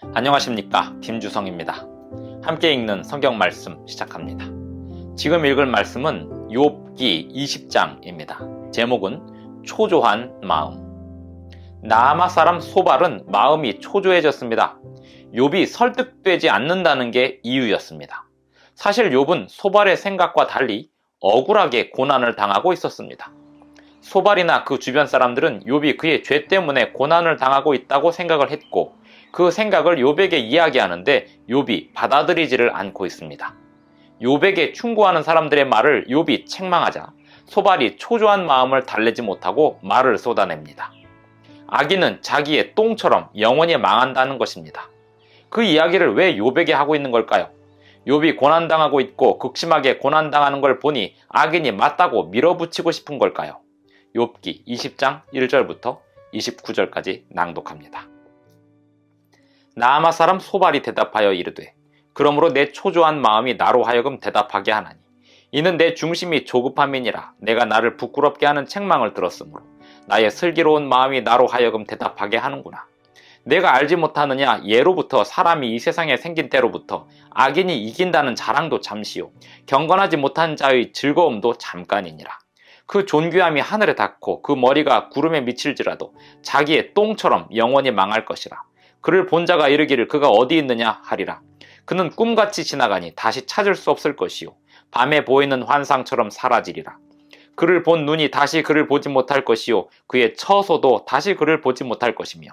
안녕하십니까, 김주성입니다. 함께 읽는 성경 말씀 시작합니다. 지금 읽을 말씀은 욥기 20장입니다. 제목은 초조한 마음. 나아마 사람 소발은 마음이 초조해졌습니다. 욥이 설득되지 않는다는 게 이유였습니다. 사실 욥은 소발의 생각과 달리 억울하게 고난을 당하고 있었습니다. 소발이나 그 주변 사람들은 욥이 그의 죄 때문에 고난을 당하고 있다고 생각을 했고, 그 생각을 욥에게 이야기하는데 욥이 받아들이지를 않고 있습니다. 욥에게 충고하는 사람들의 말을 욥이 책망하자 소발이 초조한 마음을 달래지 못하고 말을 쏟아냅니다. 악인은 자기의 똥처럼 영원히 망한다는 것입니다. 그 이야기를 왜 욥에게 하고 있는 걸까요? 욥이 고난당하고 있고 극심하게 고난당하는 걸 보니 악인이 맞다고 밀어붙이고 싶은 걸까요? 욥기 20장 1절부터 29절까지 낭독합니다. 나아마 사람 소발이 대답하여 이르되, 그러므로 내 초조한 마음이 나로 하여금 대답하게 하나니, 이는 내 중심이 조급함이니라. 내가 나를 부끄럽게 하는 책망을 들었으므로 나의 슬기로운 마음이 나로 하여금 대답하게 하는구나. 내가 알지 못하느냐? 예로부터 사람이 이 세상에 생긴 때로부터 악인이 이긴다는 자랑도 잠시요, 경건하지 못한 자의 즐거움도 잠깐이니라. 그 존귀함이 하늘에 닿고 그 머리가 구름에 미칠지라도 자기의 똥처럼 영원히 망할 것이라. 그를 본 자가 이르기를 그가 어디 있느냐 하리라. 그는 꿈같이 지나가니 다시 찾을 수 없을 것이요, 밤에 보이는 환상처럼 사라지리라. 그를 본 눈이 다시 그를 보지 못할 것이요, 그의 처소도 다시 그를 보지 못할 것이며,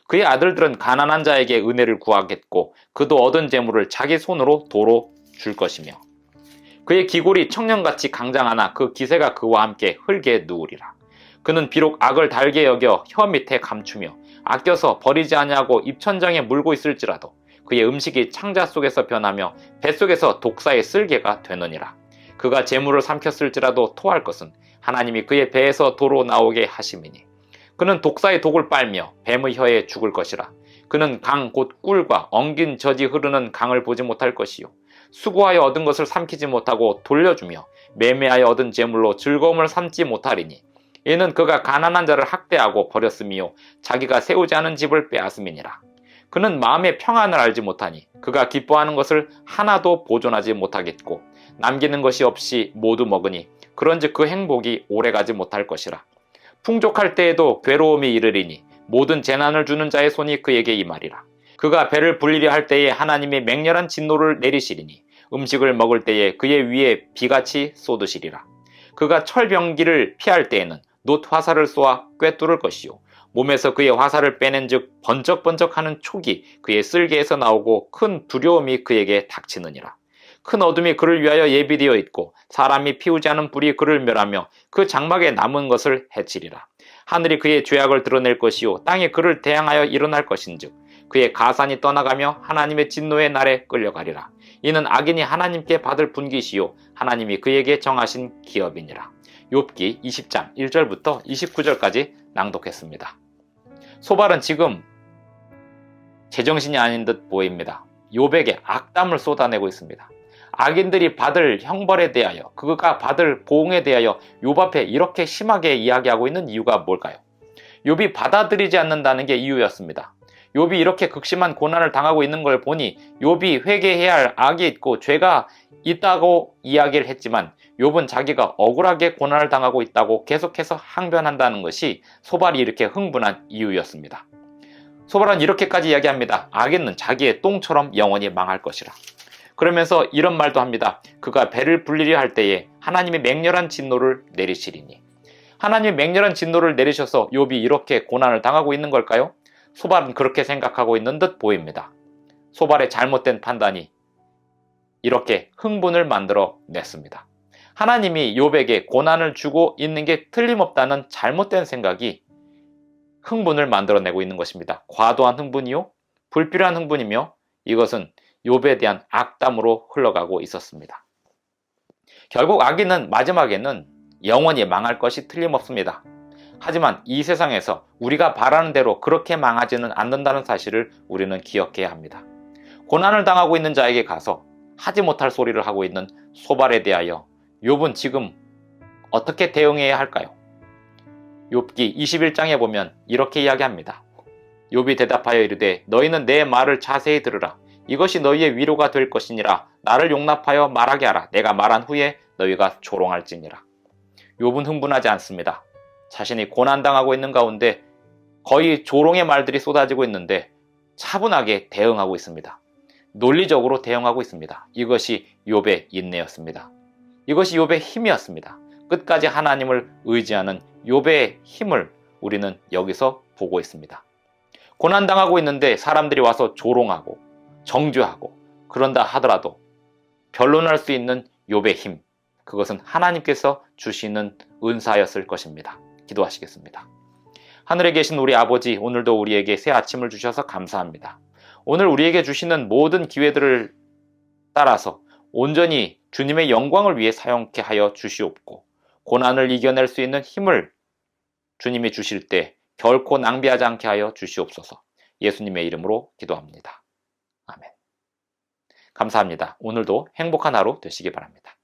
그의 아들들은 가난한 자에게 은혜를 구하겠고 그도 얻은 재물을 자기 손으로 도로 줄 것이며, 그의 기골이 청년같이 강장하나 그 기세가 그와 함께 흙에 누우리라. 그는 비록 악을 달게 여겨 혀 밑에 감추며 아껴서 버리지 아니하고 입천장에 물고 있을지라도 그의 음식이 창자 속에서 변하며 뱃속에서 독사의 쓸개가 되느니라. 그가 재물을 삼켰을지라도 토할 것은 하나님이 그의 배에서 도로 나오게 하심이니, 그는 독사의 독을 빨며 뱀의 혀에 죽을 것이라. 그는 강 곧 꿀과 엉긴 젖이 흐르는 강을 보지 못할 것이요, 수고하여 얻은 것을 삼키지 못하고 돌려주며 매매하여 얻은 재물로 즐거움을 삼지 못하리니, 이는 그가 가난한 자를 학대하고 버렸으며 자기가 세우지 않은 집을 빼앗음이니라. 그는 마음의 평안을 알지 못하니 그가 기뻐하는 것을 하나도 보존하지 못하겠고 남기는 것이 없이 모두 먹으니 그런즉 그 행복이 오래가지 못할 것이라. 풍족할 때에도 괴로움이 이르리니 모든 재난을 주는 자의 손이 그에게 임하리라. 그가 배를 불리려 할 때에 하나님이 맹렬한 진노를 내리시리니 음식을 먹을 때에 그의 위에 비같이 쏟으시리라. 그가 철병기를 피할 때에는 놋 화살을 쏘아 꿰뚫을 것이요, 몸에서 그의 화살을 빼낸 즉 번쩍번쩍하는 촉이 그의 쓸개에서 나오고 큰 두려움이 그에게 닥치느니라. 큰 어둠이 그를 위하여 예비되어 있고 사람이 피우지 않은 불이 그를 멸하며 그 장막에 남은 것을 해치리라. 하늘이 그의 죄악을 드러낼 것이요, 땅이 그를 대항하여 일어날 것인즉 그의 가산이 떠나가며 하나님의 진노의 날에 끌려가리라. 이는 악인이 하나님께 받을 분깃이요, 하나님이 그에게 정하신 기업이니라. 욥기 20장 1절부터 29절까지 낭독했습니다. 소발은 지금 제정신이 아닌 듯 보입니다. 욥에게 악담을 쏟아내고 있습니다. 악인들이 받을 형벌에 대하여, 그가 받을 보응에 대하여 욥 앞에 이렇게 심하게 이야기하고 있는 이유가 뭘까요? 욥이 받아들이지 않는다는 게 이유였습니다. 욥이 이렇게 극심한 고난을 당하고 있는 걸 보니 욥이 회개해야 할 악이 있고 죄가 있다고 이야기를 했지만 욥은 자기가 억울하게 고난을 당하고 있다고 계속해서 항변한다는 것이 소발이 이렇게 흥분한 이유였습니다. 소발은 이렇게까지 이야기합니다. 악인은 자기의 똥처럼 영원히 망할 것이라. 그러면서 이런 말도 합니다. 그가 배를 불리려 할 때에 하나님이 맹렬한 진노를 내리시리니. 하나님이 맹렬한 진노를 내리셔서 욥이 이렇게 고난을 당하고 있는 걸까요? 소발은 그렇게 생각하고 있는 듯 보입니다. 소발의 잘못된 판단이 이렇게 흥분을 만들어 냈습니다. 하나님이 욥에게 고난을 주고 있는 게 틀림없다는 잘못된 생각이 흥분을 만들어내고 있는 것입니다. 과도한 흥분이요, 불필요한 흥분이며 이것은 욥에 대한 악담으로 흘러가고 있었습니다. 결국 악인은 마지막에는 영원히 망할 것이 틀림없습니다. 하지만 이 세상에서 우리가 바라는 대로 그렇게 망하지는 않는다는 사실을 우리는 기억해야 합니다. 고난을 당하고 있는 자에게 가서 하지 못할 소리를 하고 있는 소발에 대하여 욥은 지금 어떻게 대응해야 할까요? 욥기 21장에 보면 이렇게 이야기합니다. 욥이 대답하여 이르되 너희는 내 말을 자세히 들으라. 이것이 너희의 위로가 될 것이니라. 나를 용납하여 말하게 하라. 내가 말한 후에 너희가 조롱할지니라. 욥은 흥분하지 않습니다. 자신이 고난당하고 있는 가운데 거의 조롱의 말들이 쏟아지고 있는데 차분하게 대응하고 있습니다. 논리적으로 대응하고 있습니다. 이것이 욥의 인내였습니다. 이것이 욥의 힘이었습니다. 끝까지 하나님을 의지하는 욥의 힘을 우리는 여기서 보고 있습니다. 고난당하고 있는데 사람들이 와서 조롱하고 정죄하고 그런다 하더라도 변론할 수 있는 욥의 힘, 그것은 하나님께서 주시는 은사였을 것입니다. 기도하시겠습니다. 하늘에 계신 우리 아버지, 오늘도 우리에게 새 아침을 주셔서 감사합니다. 오늘 우리에게 주시는 모든 기회들을 따라서 온전히 주님의 영광을 위해 사용케 하여 주시옵고, 고난을 이겨낼 수 있는 힘을 주님이 주실 때 결코 낭비하지 않게 하여 주시옵소서. 예수님의 이름으로 기도합니다. 아멘. 감사합니다. 오늘도 행복한 하루 되시기 바랍니다.